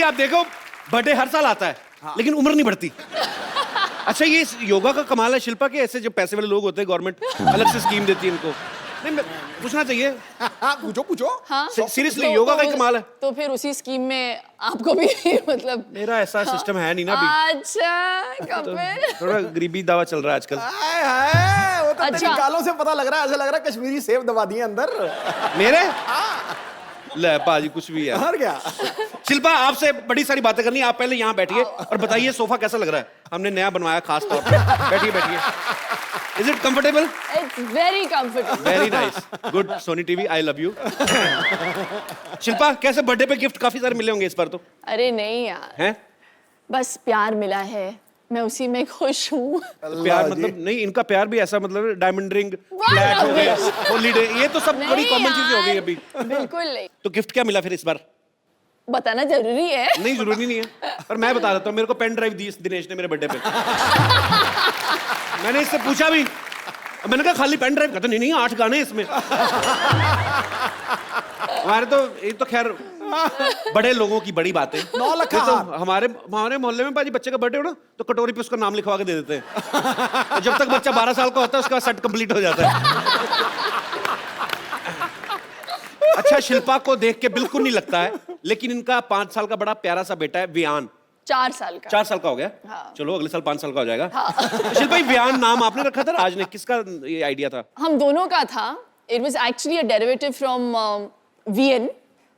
देखिए आप देखो बर्थडे हर साल आता है लेकिन उम्र नहीं बढ़ती। अच्छा ये योगा का कमाल है शिल्पा के, ऐसे जो पैसे वाले लोग होते हैं गवर्नमेंट अलग से स्कीम देती है इनको। नहीं पूछना चाहिए। पूछो पूछो। हाँ सीरियसली योगा का ही कमाल है। तो फिर उसी स्कीम में आपको भी मतलब मेरा ऐसा सिस्टम है नहीं ना अभी। अच्छा कपिल थोड़ा गरीबी दावा चल रहा है आजकल। हाय हाय, वो तो अच्छा। तेरी गालों से पता लग रहा है, ऐसा लग रहा है कश्मीरी सेब दबा दिए अंदर। मेरे ले पाजी कुछ भी है। और क्या। शिल्पा आपसे बड़ी सारी बातें करनी, आप पहले यहाँ बैठिए और बताइए सोफा कैसा लग रहा है, हमने नया बनवाया खास तौर पे। बैठिए बैठिए। Is it comfortable? It's very comfortable. Very nice, good. Sony TV I love you. Shilpa कैसे बर्थडे पे गिफ्ट काफी सारे मिले होंगे इस बार तो? अरे नहीं यार, हैं? बस प्यार मिला है, मैं उसी में खुश हूँ। तो प्यार मतलब नहीं, इनका प्यार भी ऐसा मतलब डायमंड रिंग, फ्लैट हो गया, हॉलीडे, ये तो सब बड़ी कॉमन चीजें हो गई अभी। बिल्कुल नहीं। तो गिफ्ट क्या मिला फिर इस बार? बताना जरूरी है? नहीं जरूरी नहीं है, पर मैं बता देता हूँ। मेरे को पेन ड्राइव दी दिनेश ने मेरे बर्थडे पे। मैंने इससे पूछा भी, मैंने कहा खाली पेन ड्राइव? कहता नहीं नहीं 8 गाने इसमें। हमारे तो ये तो खैर बड़े लोगों की बड़ी बात है। 9 लाख तो हमारे मोहल्ले में पाजी बच्चे का बर्थडे हो ना तो कटोरी पे उसका नाम लिखवा के दे देते हैं। तो जब तक बच्चा 12 साल का होता है उसका सेट कंप्लीट हो जाता है। अच्छा शिल्पा को देख के बिल्कुल नहीं लगता है, लेकिन इनका 5 साल का बड़ा प्यारा सा बेटा है वियान। 4 साल का। 4 साल का हो गया। हाँ। चलो अगले साल 5 साल का हो जाएगा। तो शिल्पा वियान नाम आपने रखा था, राज ने? किसका ये आइडिया था? हम दोनों का था। It was actually a derivative from VN.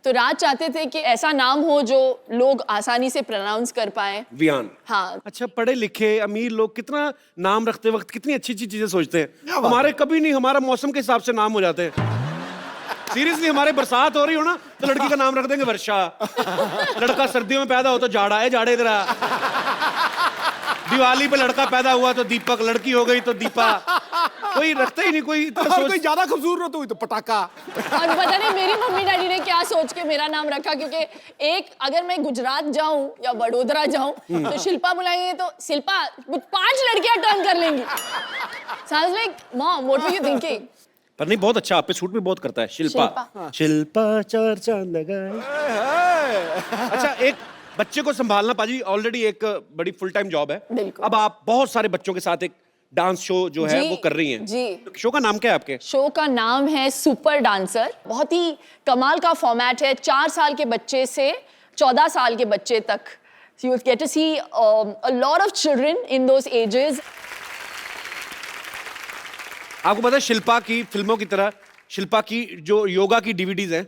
तो राज चाहते थे कि ऐसा नाम हो जो लोग आसानी से प्रोनाउंस कर पाए। वियान। हाँ। अच्छा पढ़े लिखे अमीर लोग कितना नाम रखते वक्त कितनी अच्छी अच्छी चीजें सोचते हैं। हमारे कभी नहीं, हमारा मौसम के हिसाब से नाम हो जाते हैं। सीरियसली हमारे बरसात हो रही हो ना तो लड़की का नाम रख देंगे वर्षा। लड़का सर्दियों में पैदा हो तो जाड़ा है, जाड़े इधर आ। दिवाली पे लड़का पैदा हुआ तो दीपक, लड़की हो गई तो दीपा। कोई रखता ही नहीं कोई। कोई ज्यादा खूबसूरत हुई तो पटाखा। और पता नहीं मेरी मम्मी डैडी ने क्या सोच के मेरा नाम रखा, क्योंकि एक अगर मैं गुजरात जाऊं या वडोदरा जाऊं तो शिल्पा बुलाएंगे तो शिल्पा 5 लड़कियां टर्न कर लेंगी। So I was like, Mom, what were you thinking? पर नहीं बहुत अच्छा, आप पे सूट भी बहुत करता है। शिल्पा शिल्पा 4 चांद लगाए। अच्छा एक बच्चे को संभालना पाजी ऑलरेडी एक बड़ी फुल टाइम जॉब है। बिल्कुल। अब आप बहुत सारे बच्चों के साथ एक डांस शो जो है वो कर रही हैं। जी। तो शो का नाम क्या है आपके? शो का नाम है सुपर डांसर। बहुत ही कमाल का फॉर्मेट है। 4 साल के बच्चे से 14 साल के बच्चे तक। So you get to see a lot of children in those ages. आपको पता है शिल्पा की फिल्मों की तरह शिल्पा की जो योगा की डीवीडीज हैं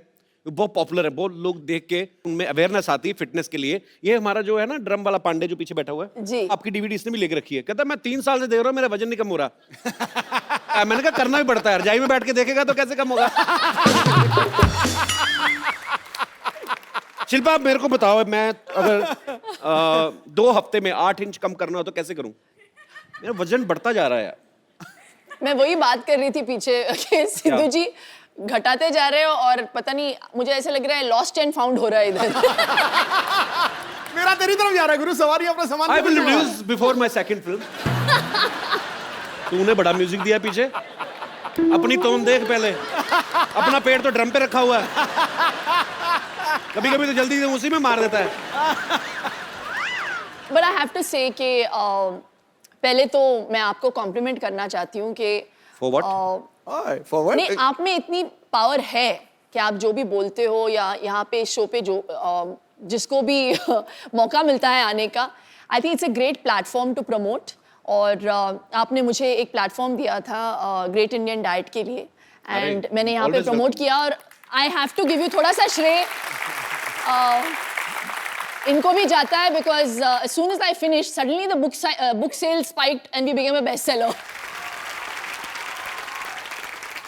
वो बहुत पॉपुलर है। बहुत लोग देख के उनमें अवेयरनेस आती है फिटनेस के लिए। ये हमारा जो है ना ड्रम वाला पांडे जो पीछे बैठा हुआ है जी। आपकी डीवीडी इसने भी लेके रखी है। कहता मैं 3 साल से देख रहा हूँ मेरा वजन नहीं कम हो रहा। मैंने कहा करना भी पड़ता है, रजाई में बैठ के देखेगा तो कैसे कम होगा। शिल्पा मेरे को बताओ, मैं अगर 2 हफ्ते में 8 इंच कम करना हो तो कैसे करूं? मेरा वजन बढ़ता जा रहा है यार। मैं वही बात कर रही थी पीछे कि सिद्धू जी घटाते जा रहे हो और पता नहीं मुझे ऐसे लग रहा है लॉस्ट एंड फाउंड हो रहा है इधर। मेरा तेरी तरफ जा रहा है गुरु, सवारी अपना सामान। I will reduce before my second film. तूने बड़ा म्यूजिक दिया पीछे। अपनी टोन देख पहले, अपना पेड़ तो ड्रम पे रखा हुआ है। कभी कभी तो जल्दी से उसी में मार देता है। बट आई हैव टू से कि पहले तो मैं आपको कॉम्प्लीमेंट करना चाहती हूँ कि For what? फॉरवर्ड। नहीं, आप में इतनी पावर है कि आप जो भी बोलते हो या यहाँ पे इस शो पे जो जिसको भी मौका मिलता है आने का, I think it's a great platform to promote. और आपने मुझे एक प्लेटफॉर्म दिया था ग्रेट इंडियन डाइट के लिए एंड मैंने यहाँ पे प्रमोट किया और I have to give you थोड़ा सा श्रेय इनको भी जाता है because as soon as I finished suddenly the book sales spiked and we became a bestseller.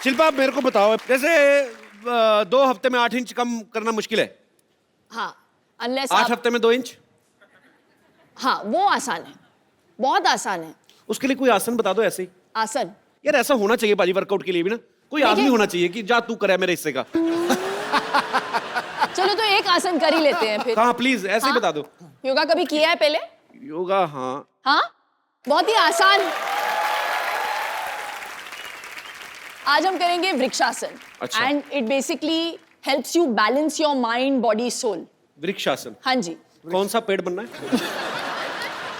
Shilpa मेरे को बताओ, जैसे 2 हफ्ते में 8 इंच कम करना मुश्किल है। हाँ, unless 8 हफ्ते में 2 इंच? हाँ, वो आसान है, बहुत आसान है। उसके लिए कोई आसन बता दो ऐसे ही। आसन यार ऐसा होना चाहिए बाजी वर्कआउट के लिए भी ना, कोई आदमी होना चाहिए कि जा तू करे मेरे हिस्से का। चलो तो एक आसन कर ही लेते हैं फिर। हाँ प्लीज ऐसे ही बता दो। योगा कभी किया है पहले? योगा हाँ। हाँ, बहुत ही आसान। आज हम करेंगे वृक्षासन। अच्छा। And it basically helps you balance your mind body soul. वृक्षासन। हाँ जी, कौन सा पेड़ बनना है?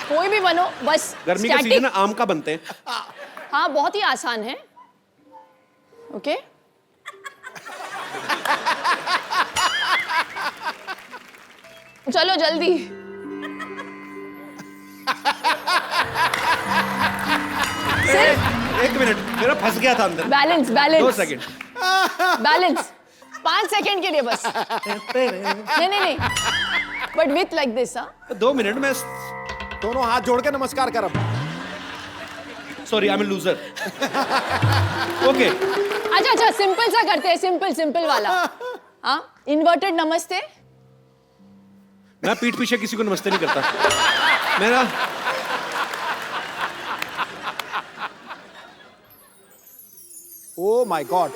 कोई भी बनो, बस गर्मी का static। सीजन है, आम का बनते हैं। हाँ, बहुत ही आसान है। ओके चलो जल्दी। एक मिनट, मेरा फंस गया था अंदर। Balance 2 balance second. Balance 5 second के लिए बस। नहीं but with like this. 2 minute में। दोनों हाथ जोड़ के नमस्कार कर अब। Sorry, I am loser. Okay, अच्छा सिंपल सा करते हैं, सिंपल वाला। हाँ, इन्वर्टेड नमस्ते। मैं पीठ पीछे किसी को नमस्ते नहीं करता। मेरा ओ माय गॉड।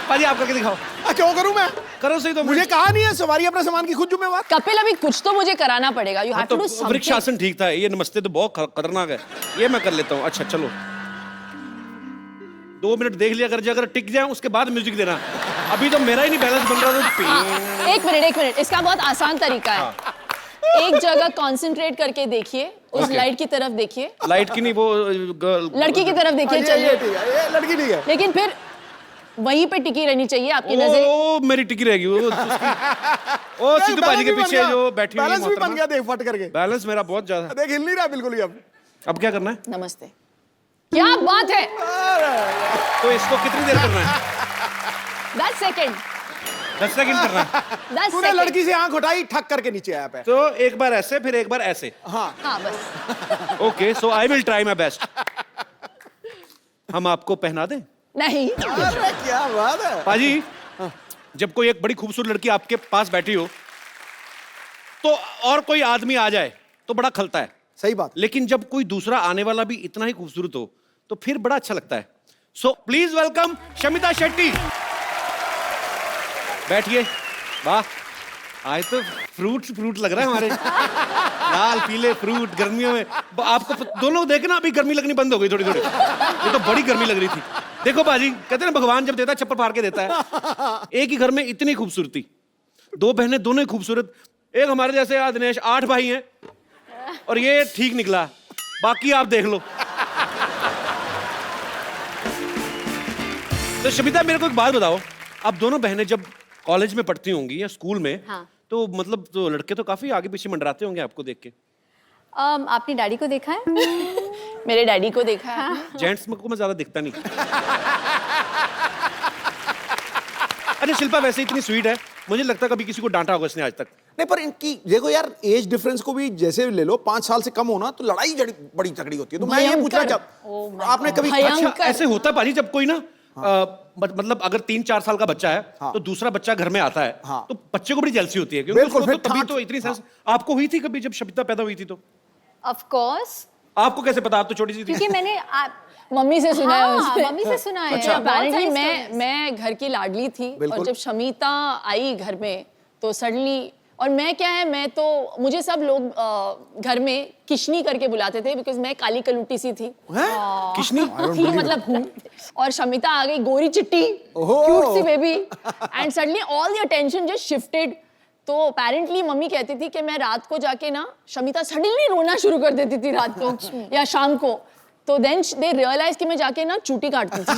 पाजी आप करके दिखाओ। क्यों करूं मैं? करो सही तो। मुझे कहा नहीं है सवारी अपने सामान की खुद जिम्मेवार। कपिल, अभी कुछ तो मुझे कराना पड़ेगा। You have to do something. वृक्षासन ठीक था, ये नमस्ते तो बहुत खतरनाक है। ये मैं कर लेता हूँ। अच्छा चलो, 2 मिनट देख लिया कर, अगर टिक जाए उसके बाद म्यूजिक देना। अभी तो मेरा ही नहीं बैलेंस बन रहा तो। एक मिनट, इसका बहुत आसान तरीका है। एक जगह कंसंट्रेट करके देखिए, उस Okay. लाइट की तरफ देखिए। लाइट की नहीं, वो लड़की की तरफ देखिए। ये चलिए, ठीक है, ये लड़की ठीक है। लेकिन फिर वहीं पे टिकी रहनी चाहिए आपकी नजर। ओ मेरी टिकी रहेगी वो। ओ सिद्धू पाजी के पीछे जो बैठी हुई है बैलेंस भी बन मोहतरमा। गया देख फट करके। बैलेंस मेरा बहुत ज्यादा। देख हिल नहीं रहा बिल्कुल ही अब। अब क्या करना है? नमस्ते। क्या बात है। तो इसको कितनी देर करना है? 10 सेकंड। 10 सेकंड करना है। 10 तूने सेकंड। लड़की से आंख उठाई, ठक करके नीचे आया पे। तो एक बार ऐसे, फिर एक बार ऐसे। हाँ हाँ बस। Okay, so I will try my best. हम आपको पहना दें? नहीं। अरे क्या बात है। पाजी, जब कोई एक बड़ी खूबसूरत लड़की आपके पास बैठी हो तो और कोई आदमी आ जाए तो बड़ा खलता है। सही बात। लेकिन जब कोई दूसरा आने वाला भी इतना ही खूबसूरत हो तो फिर बड़ा अच्छा लगता है। So please welcome Shamita Shetty. बैठिए। वाह, आज तो फ्रूट लग रहा है हमारे। लाल पीले फ्रूट गर्मियों में। आपको दोनों देखे ना, अभी गर्मी लगनी बंद हो गई थोड़ी थोड़ी। ये तो बड़ी गर्मी लग रही थी। देखो बाजी, कहते हैं ना भगवान जब देता है चप्पल फाड़ के देता है। एक ही घर में इतनी खूबसूरती, 2 बहनें दोनों ही खूबसूरत। एक हमारे जैसे दिनेश 8 भाई हैं और ये ठीक निकला, बाकी आप देख लो। तो शमिता, मेरे को एक बात बताओ, आप दोनों बहनें जब कॉलेज में पढ़ती होंगी या स्कूल में, हाँ। तो मतलब तो लड़के तो काफी आगे पीछे मंडराते होंगे आपको देख के। आपने डैडी को देखा है? मेरे डैडी को देखा है। जेंट्स को मैं ज्यादा दिखता नहीं। अच्छा शिल्पा, वैसे इतनी स्वीट है, मुझे लगता है कभी किसी को डांटा होगा इसने आज तक। नहीं पर इनकी देखो यार, एज डिफरेंस को भी जैसे ले लो, 5 साल से कम होना तो लड़ाई बड़ी तगड़ी होती है। तो मैं ये पूछना चाहता, आपने कभी भयंकर। ऐसे होता है पाजी, जब कोई ना मतलब अगर 3-4 साल का बच्चा है, हाँ। तो दूसरा बच्चा घर में आता है, हाँ। तो बच्चे को बड़ी जेलसी होती है क्योंकि बिल्कुल, उसको फिर तो तभी ठाठ- तो इतनी सेंस। आपको हुई थी कभी जब शमिता पैदा हुई थी? तो ऑफ कोर्स, आपको कैसे पता? आप तो छोटी सी थी। क्योंकि मैंने मम्मी से सुना है हाँ, उसने। मम्मी से सुना है। अच्छा, बहुत सारी apparently stories। मैं घर की लाडली थी बिल्कुल। और जब शमिता आई घर में तो सडनली, और मैं क्या है, मैं तो मुझे सब लोग घर में किशनी करके बुलाते थे बिकॉज मैं काली कलूटी सी थी। हैं? किशनी? थी मतलब हूँ। और शमिता आ गई गोरी चिट्टी, ओहो। क्यूट सी baby, and suddenly all the attention just shifted. तो अपेरेंटली मम्मी कहती थी कि मैं रात को जाके ना, शमिता सडनली रोना शुरू कर देती थी रात को या शाम को, तो देन दे रियलाइज कि मैं जाके ना चूटी काटती थी।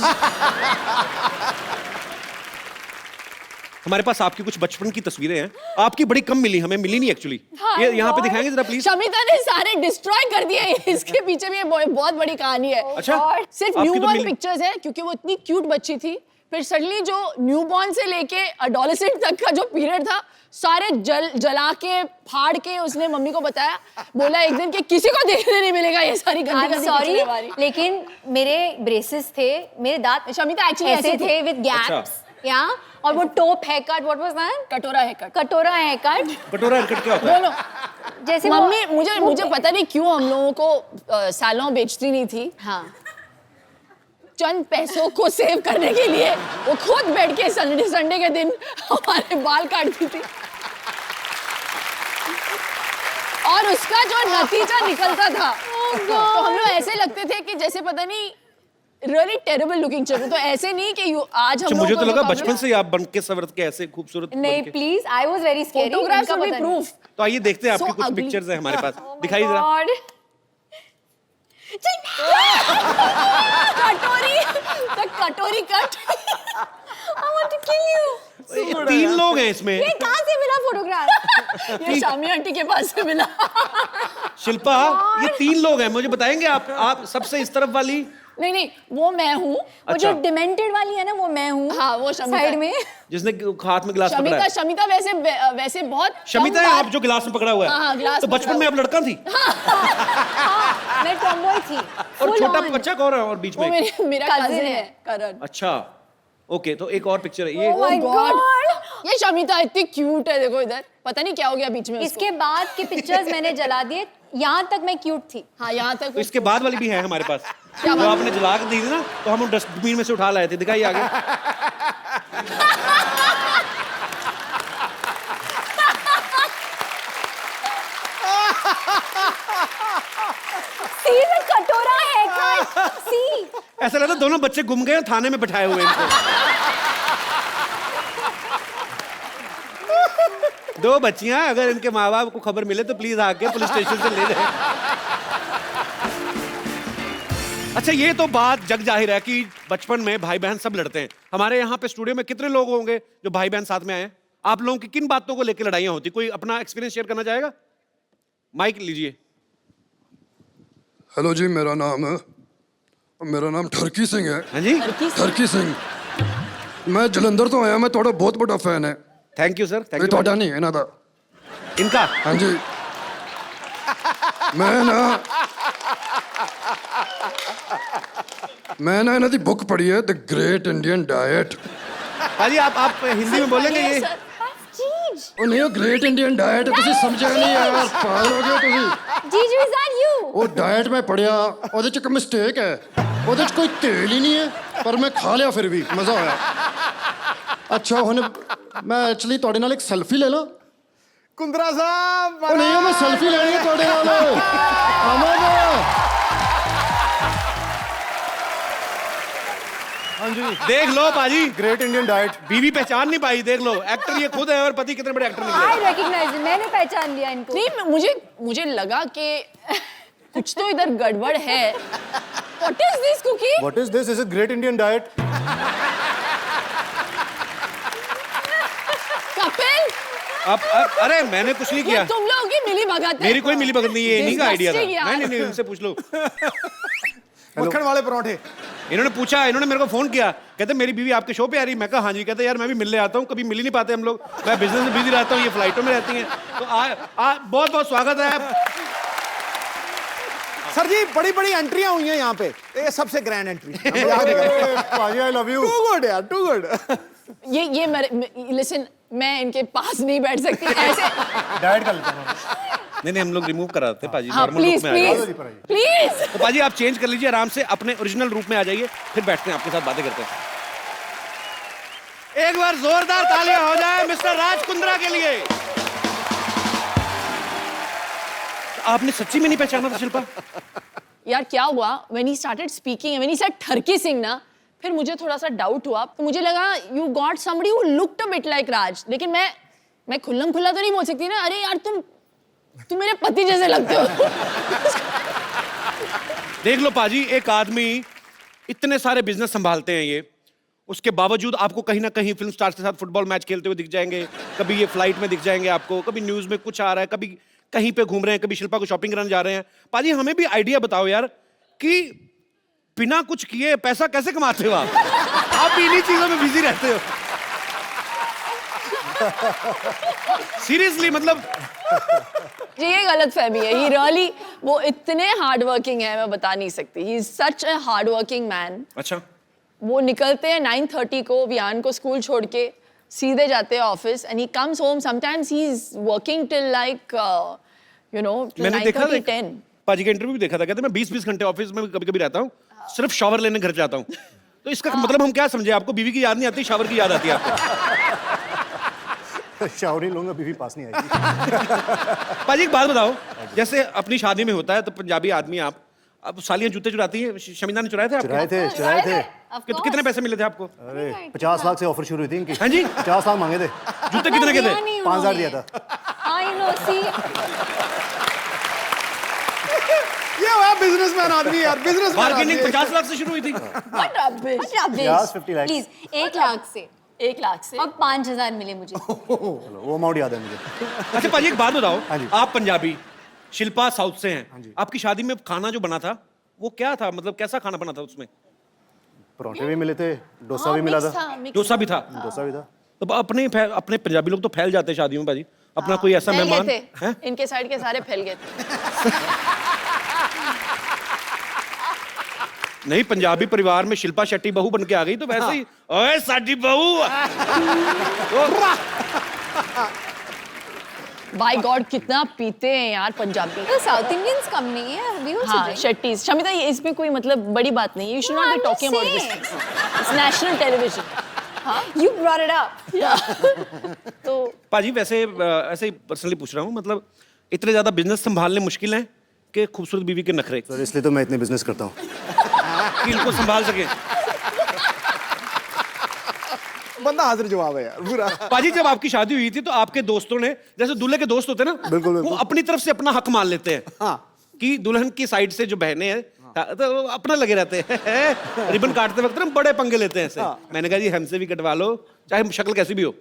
हमारे पास आपकी कुछ बचपन की तस्वीरें हैं, आपकी बड़ी कम मिली, हमें मिली नहीं एक्चुअली। ये यहाँ पे दिखाएंगे जरा प्लीज। शमिता ने सारे डिस्ट्रॉय कर दिए। इसके पीछे भी बहुत बड़ी कहानी है। अच्छा, और सिर्फ आपकी तो न्यूबॉर्न मिली। पिक्चर्स है क्योंकि वो इतनी क्यूट बच्ची थी। फिर सडनली जो न्यूबॉर्न से लेके एडोलेसेंट तक का जो पीरियड था, सारे जला के फाड़ के उसने मम्मी को बताया, बोला एक दिन कि किसी को देखने नहीं मिलेगा ये सारी गंदी सॉरी, पिक्चरें हमारी। लेकिन मेरे ब्रेसेस थे, मेरे दांत शमिता एक्चुअली ऐसे ऐसे थे विद गैप्स, या और वो top hair cut, what was that? कटोरा है कट। कटोरा हेयर कट। कटोरा हेयरकट क्या होता है? बोलो। जैसे मम्मी मुझे पता नहीं क्यों हम लोगों को सैलून बेचती नहीं थी। हाँ, चंद पैसों को सेव करने के लिए वो खुद बैठ के संडे के दिन हमारे बाल काटती थी, और उसका जो नतीजा निकलता था तो हम लोग ऐसे लगते थे कि जैसे पता नहीं रियली टेरेबल लुकिंग चिल्ड्रन। तो ऐसे नहीं कि यू आज हम अच्छा, लोगों मुझे को तो लगा मुकाबला- बचपन से ही आप बन के संवरत के ऐसे खूबसूरत नहीं बन के। Please, I was very scary. Photographs में प्रूफ। तो आइए देखते हैं आपकी So कुछ ugly. पिक्चर्स हैं हमारे पास, दिखाइए जरा। कटोरी, the कटोरी cut. I want to kill you. ये 3 लोग हैं इसमें। ये कहाँ से मिला फोटोग्राफ? ये शामी आंटी के पास से मिला। शिल्पा, ये 3 लोग हैं, मुझे बताएंगे आप सबसे इस तरफ वाली? नहीं, वो मैं हूँ। वो जो डिमेंटेड वाली है ना, वो मैं हूँ। हाँ, वो शमिता साइड है। में। जिसने हाथ में गिलास पकड़ा है। शमिता वैसे बहुत शमिता कम है बार- आप जो गिलास में पकड़ा हुआ है। हाँ, गिलास तो में बचपन पकड़ा में आप लड़का थी हाँ, मैं टॉमबॉय थी। और Full छोटा on. बच्चा कौन है और बीच वो में? मेरा Cousin कजिन है। है करण। अच्छा, ओके, तो एक और पिक्चर है ये। Oh my God. ये शमिता इतनी क्यूट है, देखो इधर। पता नहीं क्या हो गया बीच में उसको। इसके बाद के पिक्चर्स मैंने जला दिए। यहाँ तक मैं क्यूट थी। हाँ, यहाँ तक तो इसके बाद वाली भी है हमारे पास। क्या जो बात? आपने जला के दी थी ना, तो हम डस्टबिन में से उठा लाए थे, दिखाइए आगे। See the कटोरा haircut. See. ऐसा लगता है दोनों बच्चे गुम गए, थाने में बैठाए हुए हैं इनको। 2 बच्चियां, अगर इनके माँ बाप को खबर मिले तो प्लीज आके पुलिस स्टेशन से ले जाए। अच्छा, ये तो बात जग जाहिर है कि बचपन में भाई बहन सब लड़ते हैं। हमारे यहाँ पे स्टूडियो में कितने लोग होंगे जो भाई बहन साथ में आए हैं? आप लोगों की किन बातों को लेकर लड़ाइयाँ होती? कोई अपना एक्सपीरियंस शेयर करना चाहेगा? माइक लीजिए। हेलो जी, मेरा नाम ठरकी सिंह है। हाँ जी, ठरकी सिंह। मैं जलंधर तो आया, मैं थोड़ा बहुत बड़ा फैन है। थैंक यू सर, थैंक ये यू। थोड़ा नहीं है ना था। इनका हाँ जी, मैं ना इन्हों दी बुक पढ़ी है, द ग्रेट इंडियन डाइट। भाजी आप हिंदी में बोलेंगे ये? Jeej. ਉਹ ਨਹੀਂ ਉਹ ਗ੍ਰੇਟ ਇੰਡੀਅਨ ਡਾਈਟ ਤੁਸੀਂ ਸਮਝਿਆ ਨਹੀਂ ਯਾਰ, ਪਾਗਲ ਹੋ ਗਏ ਤੁਸੀਂ। Jeju, is that you? ਉਹ ਡਾਈਟ ਮੈਂ ਪੜਿਆ, ਉਹਦੇ ਚ ਇੱਕ ਮਿਸਟੇਕ ਹੈ, ਉਹਦੇ ਚ ਕੋਈ ਤੇਲ ਹੀ ਨਹੀਂ ਹੈ, ਪਰ ਮੈਂ ਖਾ ਲਿਆ ਫਿਰ ਵੀ ਮਜ਼ਾ ਆਇਆ। ਅੱਛਾ, ਹੁਣ ਮੈਂ ਐਕਚੁਅਲੀ ਤੁਹਾਡੇ ਨਾਲ ਇੱਕ ਸੈਲਫੀ ਲੈ ਲਾਂ? कुंद्रा साहब ਉਹ ਨਹੀਂ, ਮੈਂ ਸੈਲਫੀ ਲੈਣੀ ਹੈ ਤੁਹਾਡੇ ਨਾਲ। ਆਵਾਂਗਾ। हाँ जी, देख लो पाजी, ग्रेट इंडियन डाइट। बीवी पहचान नहीं पाई, देख लो, एक्टर ये खुद है और पति कितने बड़े एक्टर निकले। I recognize it. मैंने पहचान लिया इनको। नहीं, मुझे लगा कि कुछ तो इधर गड़बड़ है। What is this cookie? What is this? Is it great Indian diet? Kapil, अरे मैंने कुछ नहीं ये किया, तुम लोगों की मिली भगत है। मेरी कोई मिली भगत नहीं है, इन्हीं का आइडिया था। Disgusting यार। नहीं, इनसे पूछ लो। मक्खन वाले पराठे। इन्होंने पूछा, इन्होंने मेरे को फोन किया, कहते मेरी बीवी आपके शो पे आ रही। मैं कहा हाँ जी। कहते यार मैं भी मिलने आता हूँ, कभी मिल ही नहीं पाते हम लोग, मैं बिजनेस में बिजी रहता हूँ, ये फ्लाइटों में रहती हैं। तो बहुत बहुत स्वागत है। सर जी, बड़ी बड़ी एंट्रियां हुई हैं यहाँ पे, ये सबसे grand entry. I love you. Too good यार, टू गुड। ये लिसन, मैं इनके पास नहीं बैठ सकती ऐसे। डाइट कर लेता हूँ। नहीं, हम लोग रिमूव कराते हैं पाजी, हाँ, नॉर्मल रूप प्लीज में आ जाइए। Please please. तो पाजी आप चेंज कर लीजिए आराम से, अपने ओरिजिनल रूप में आ जाइए, फिर बैठते हैं आपके साथ बातें करते हैं। एक बार जोरदार तालियां हो जाए मिस्टर राज कुंद्रा के लिए। आपने सच्ची में नहीं पहचाना था शिल्पा? यार क्या हुआ, when he started speaking, when he said ठरकी Singh ना, फिर मुझे थोड़ा सा डाउट हुआ। तो मुझे लगा you got somebody who looked a bit like राज, लेकिन मैं खुल्लम खुल्ला तो नहीं बोल सकती ना, अरे यार तुम मेरे पति जैसे लगते हो। देख लो पाजी, एक आदमी इतने सारे बिजनेस संभालते हैं ये, उसके बावजूद आपको कहीं ना कहीं फिल्म स्टार्स के साथ फुटबॉल मैच खेलते हुए दिख जाएंगे, कभी ये फ्लाइट में दिख जाएंगे आपको, कभी न्यूज में कुछ आ रहा है, कभी कहीं पे घूम रहे हैं, कभी शिल्पा को शॉपिंग कराने जा रहे हैं। पाजी हमें भी आइडिया बताओ यार कि बिना कुछ किए पैसा कैसे कमाते हो आप भी इन्हीं चीजों में बिजी रहते हो। सीरियसली मतलब ये गलत फहमी है। ही रियली, वो इतने हार्ड वर्किंग है, मैं बता नहीं सकती। He is such a hard working man. अच्छा, वो निकलते हैं 9:30 को, वियान को स्कूल छोड़ के सीधे जाते हैं office, and he comes home sometimes he is working till like you know मैंने देखा 9:30-10। पाजी का इंटरव्यू भी देखा था, कहते मैं 20-20 घंटे ऑफिस में कभी कभी रहता हूँ, सिर्फ शावर लेने घर जाता हूँ। तो इसका मतलब हम क्या समझे, आपको बीवी की याद नहीं आती, शावर की याद आती है आपको? शावर ही लूंगा, बीवी पास नहीं आएगी। पाजी एक बात बताओ, जैसे अपनी शादी में होता है तो पंजाबी आदमी आप अब सालियां जूते चुराती हैं, शमीना ने चुराए थे आपके? चुराए थे Of कितने course. पैसे मिले थे आपको? अरे 50 लाख से ऑफर शुरू हुई थी इनकी। हाँ जी? 50 लाख मांगे थे, जूते कितने के थे? 5,000 दिया था। I know, see. ये हुआ बिजनेसमैन आदमी यार, बिजनेसमैन बार्गेनिंग 50 लाख से शुरू हुई थी। What rubbish. What rubbish. Yes, 50 lakhs. Please, 1 lakh से 1 लाख से। और 5,000 मिले मुझे। चलो वो अमाउंट याद है मुझे। अच्छा पाजी एक बात बताओ, हाँ जी। आप पंजाबी, शिल्पा साउथ से हैं, आपकी शादी में खाना जो बना था वो क्या था, मतलब कैसा खाना बना था उसमें? परोठे भी मिले थे, डोसा भी मिला था। डोसा भी था। डोसा भी था। तो अपने पंजाबी लोग तो फैल जाते हैं शादियों में पाजी, अपना कोई ऐसा फैल मेहमान गए थे। हैं? इनके साइड के सारे फैल गए थे। नहीं, पंजाबी परिवार में शिल्पा शेट्टी बहू बन के आ गई तो वैसे ही ओए साडी बहू। बाय गॉड कितना पीते हैं यार पंजाबी। तो साउथ इंडियंस कम नहीं है, we also हाँ drink. शेट्टीज। शमिता ये इसमें कोई मतलब बड़ी बात नहीं है, you should No, not be I'm talking just about saying. This. It's national television. You brought it up. तो पाजी वैसे ऐसे ही पर्सनली पूछ रहा हूँ, मतलब इतने ज्यादा बिजनेस संभालने मुश्किल हैं कि खूबसूरत बीवी के नखरे सर इसलिए तो मैं इतने बिजनेस करता हूँ। कि इनको संभाल सके। बंदा हाजिर जवाब है यार पूरा। पाजी जब आपकी शादी हुई थी तो आपके दोस्तों ने, जैसे दूल्हे के दोस्त होते हैं ना, बिल्कुल, वो बिल्कुल। अपनी तरफ से अपना हक मान लेते हैं हाँ। कि दुल्हन की साइड से जो बहनें हैं तो वो अपना लगे रहते हैं। रिबन काटते वक्त ना बड़े पंगे लेते हैं ऐसे। मैंने कहा जी हमसे भी कटवा लो, चाहे शक्ल कैसी भी हो।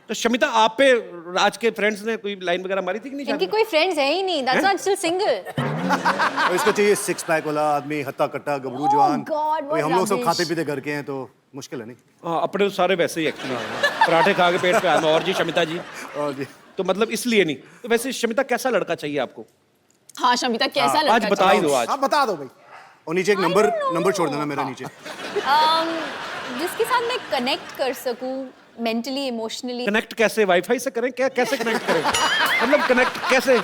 तो शमिता आप पे राज के फ्रेंड्स ने कोई लाइन वगैरह मारी थी कि नहीं शादी इनकी में? कोई फ्रेंड्स है ही नहीं, that's why I'm still single. और इसको चाहिए 6 पैक वाला आदमी, हत्ता कट्टा गबरू जवान। God, what वही हम लोग सब rubbish. खाते पीते घर के हैं तो मुश्किल है नहीं। हाँ, अपने तो सारे वैसे ही एक्चुअली पराठे खा के पेट पे आना। और जी शमिता जी, और जी तो मतलब इसलिए नहीं। तो वैसे शमिता कैसा लड़का चाहिए आपको? हाँ शमिता कैसा लड़का आज बता ही दो आज। आप बता दो भाई। और नीचे एक नंबर छोड़ देना मेरा नीचे। जिसके साथ मैं कनेक्ट कर सकूं मेंटली, इमोशनली। कनेक्ट कैसे? वाईफाई से करें क्या? कैसे कनेक्ट करें? मतलब कनेक्ट कैसे?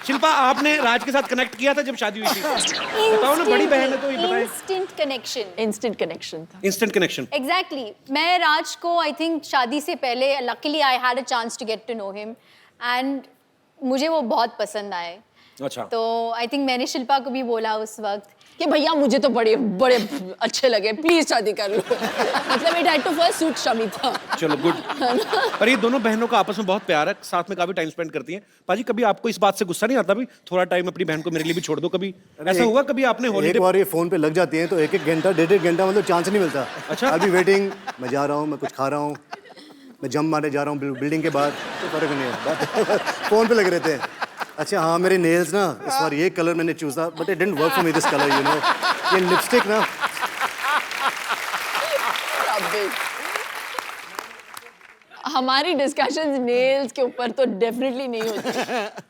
शिल्पा आपने राज के साथ कनेक्ट किया था जब शादी हुई थी? बताओ ना, बड़ी बहन है तो ये बताएं। Instant connection. इंस्टेंट कनेक्शन था। Instant connection. एग्जैक्टली मैं राज को आई थिंक शादी से पहले luckily I had a chance to get to know him and मुझे वो बहुत पसंद आए। अच्छा। तो आई थिंक मैंने शिल्पा को भी बोला उस वक्त कि भैया मुझे तो बड़े बड़े अच्छे लगे, प्लीज शादी कर लो। मतलब it had to first suit Shamita. चलो गुड। पर ये दोनों बहनों का आपस में बहुत प्यार है, साथ में काफी टाइम स्पेंड करती हैं। पाजी कभी आपको इस बात से गुस्सा नहीं आता भी थोड़ा टाइम अपनी बहन को मेरे लिए भी छोड़ दो? कभी ऐसा हुआ कभी आपने एक हॉलीडे? बार ये फोन पे लग जाती हैं तो एक घंटा 1.5 घंटा मतलब चांस नहीं मिलता। अच्छा। अभी वेटिंग, मैं जा रहा हूँ, मैं कुछ खा रहा हूँ, मैं जंप मारने जा रहा हूँ बिल्डिंग के बाद, तो फर्क नहीं है। फोन पे लगे रहते हैं। अच्छा हाँ, मेरे नेल्स ना इस बार ये कलर मैंने चूजा but it didn't work for me this colour, you know. ये लिपस्टिक ना हमारी डिस्कशंस नेल्स के ऊपर तो डेफिनेटली नहीं होती।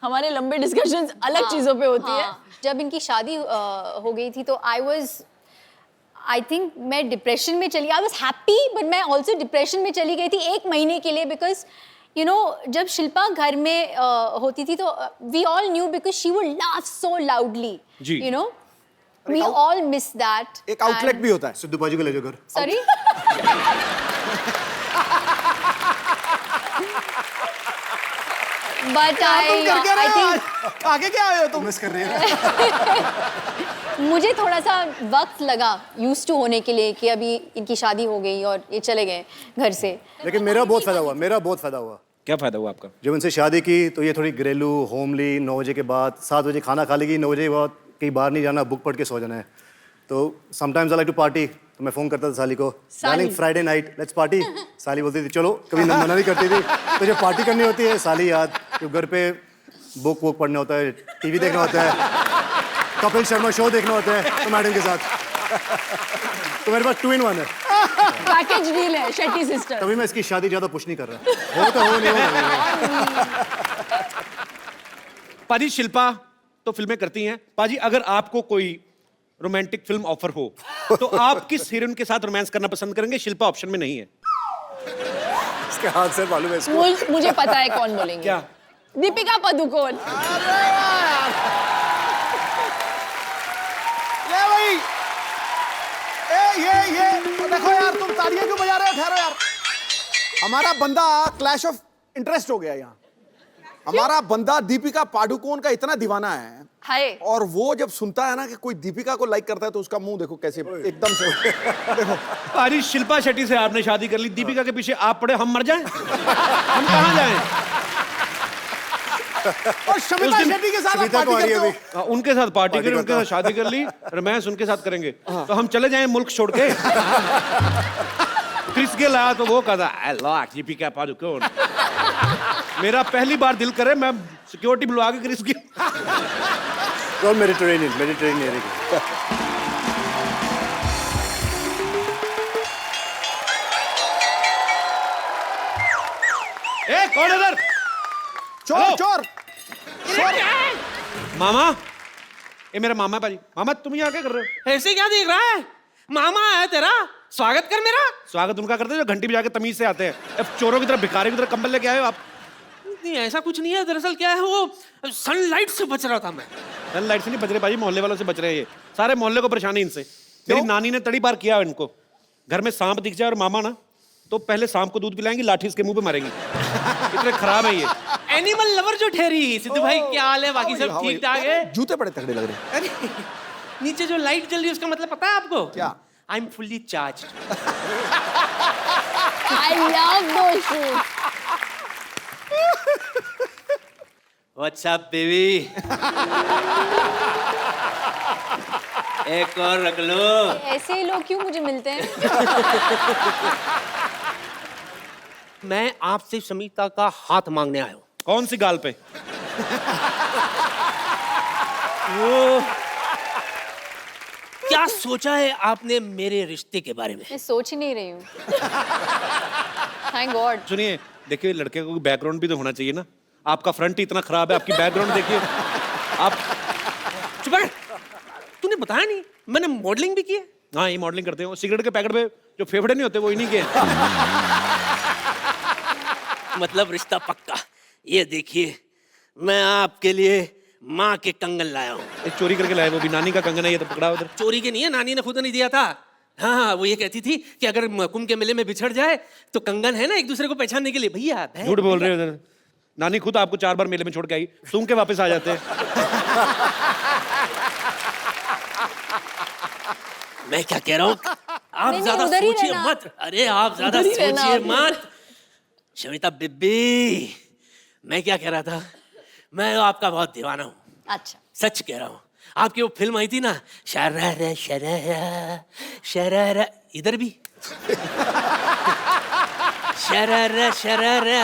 हमारे लंबे डिस्कशंस अलग चीजों पे होती है। जब इनकी शादी हो गई थी तो आई थिंक मैं डिप्रेशन में चली, आई वॉज हैप्पी बट मैं ऑल्सो डिप्रेशन में चली गई थी 1 महीने के लिए बिकॉज यू नो जब शिल्पा घर में होती थी तो we all knew because she would laugh so loudly, जी। You know we all miss that. एक आउटलेट भी होता है। सिद्धू बाजू को ले जाओ घर। सॉरी बट तुम आई कर क्या रहे हो थिंक आज? आगे क्या आए हो तुम? मिस कर रही है। मुझे थोड़ा सा वक्त लगा यूज टू होने के लिए कि अभी इनकी शादी हो गई और ये चले गए घर से। लेकिन मेरा बहुत फायदा हुआ। क्या फायदा हुआ आपका? जब उनसे शादी की तो ये थोड़ी घरेलू, होमली, 9 बजे के बाद 7 बजे खाना खा लेगी, 9 बजे के बाद कहीं बाहर नहीं जाना, बुक पढ़ के सो जाना है। तो sometimes I like to party, तो मैं फ़ोन करता था साली को, darling Friday night let's party. साली बोलती थी चलो, कभी मना नहीं करती थी। तो जब पार्टी करनी होती है साली याद, जब घर पे बुक वुक पढ़ना होता है, टीवी देखना होता है, कपिल शर्मा शो देखना होता है तो मैडम के साथ। तो मेरे पास 2 in 1 है। पैकेज डील है शेट्टी सिस्टर। तभी मैं इसकी शादी ज़्यादा पुश नहीं कर रहा। हो तो हो, नहीं हो। पाजी शिल्पा तो फिल्में करती हैं। पाजी अगर आपको कोई रोमांटिक फिल्म ऑफर हो तो आप किस हीरोइन के साथ रोमांस करना पसंद करेंगे? शिल्पा ऑप्शन में नहीं है। इसके हाथ से मालूम है इसको। मुझे पता है कौन बोलेंगे। क्या? दीपिका पादुकोण। ये भाई ये देखो यार, तुम तालियां क्यों बजा रहे हो? ठहरो यार, हमारा बंदा क्लैश ऑफ इंटरेस्ट हो गया यहाँ। हमारा बंदा दीपिका पादुकोण का इतना दीवाना है हाय और वो जब सुनता है ना कि कोई दीपिका को लाइक करता है तो उसका मुंह देखो कैसे एकदम से देखो। अरे शिल्पा शेट्टी से आपने शादी कर ली, दीपिका के पीछे आप पड़े, हम मर जाएं? हम कहाँ जाएं? और शमिता शेट्टी के साथ आप शमिता को आ पार्टी रही है करते हो। अभी। उनके साथ पार्टी करी, उनके साथ शादी कर ली, रोमांस उनके साथ करेंगे तो हम चले जाएं मुल्क छोड़ के? क्रिस गेल आया तो वो कहता आई लव दीपिका पादुकोण। मेरा पहली बार दिल करे मैं सिक्योरिटी बुलवा के क्रिस गेल। और मेडिटेरेनियन एरिया। ए कौन इधर? चोर हेलो। चोर मामा, ये मेरा मामा है भाजी। मामा तुम यहाँ क्या कर रहे हो? ऐसे क्या देख रहा है? मामा आया तेरा, स्वागत कर मेरा। स्वागत उनका करते हैं जो घंटी बजा के तमीज से आते हैं। अब चोरों की तरह, भिखारी की तरह कंबल लेके आए हो आप। नहीं ऐसा कुछ नहीं है, दरअसल क्या है वो सनलाइट से बच रहा था मैं। लाइट से नहीं बच रहे भाजी, मोहल्ले वालों से बच रहे हैं। ये सारे मोहल्ले को परेशानी इनसे। मेरी नानी ने तड़ी पार किया है इनको। घर में सांप दिख जाए और मामा ना तो पहले सांप को दूध पिलाएंगी, लाठी इसके मुंह पे मारेंगी। इतने खराब है ये। एनिमल लवर जो ठहरी। सिद्धू भाई क्या हाल है? बाकी सब ठीक ठाक है? जूते बड़े तगड़े लग रहे हैं। अरे नीचे जो लाइट जल रही है उसका मतलब पता है आपको? क्या? I am fully charge. I love those shoots. What's up baby? एक और रख लो। ऐसे ही लोग क्यों मुझे मिलते हैं? मैं आपसे समीता का हाथ मांगने आया हूँ। कौन सी गाल पे? वो क्या सोचा है आपने मेरे रिश्ते के बारे में? मैं सोच ही नहीं रही हूँ। Thank God. सुनिए, देखिए लड़के को बैकग्राउंड भी तो होना चाहिए ना। आपका फ्रंट ही इतना खराब है, आपकी बैकग्राउंड देखिए। आप चुप कर। तूने बताया नहीं मैंने मॉडलिंग भी की है। हाँ ये मॉडलिंग करते हो। सिगरेट के पैकेट पे जो फेफड़े नहीं होते वो इन्हीं के। मतलब रिश्ता पक्का। ये देखिए मैं आपके लिए माँ के कंगन लाया हूँ। एक चोरी करके लाए, वो भी नानी का कंगन है, ये तो पकड़ा उधर। चोरी के नहीं है, नानी ने खुद नहीं दिया था। हाँ वो ये कहती थी कि अगर कुंभ के मेले में बिछड़ जाए तो कंगन है ना एक दूसरे को पहचानने के लिए। भैया झूठ बोल रहे हो उधर। नानी खुद आपको 4 बार मेले में छोड़ के आई, सूंघ के वापस आ जाते हैं। मैं क्या कह रहा हूँ, आप नहीं, ज्यादा उधर ही सोचिए रहना। मत। अरे आप ज्यादा उधर ही रहना सोचिए आप। मत। शमिता बिब्बी, मैं क्या कह रहा था, मैं आपका बहुत दीवाना हूँ। अच्छा। सच कह रहा हूँ। आपकी वो फिल्म आई थी ना, शरारा शरारा शरारा, इधर भी शरारा शरारा,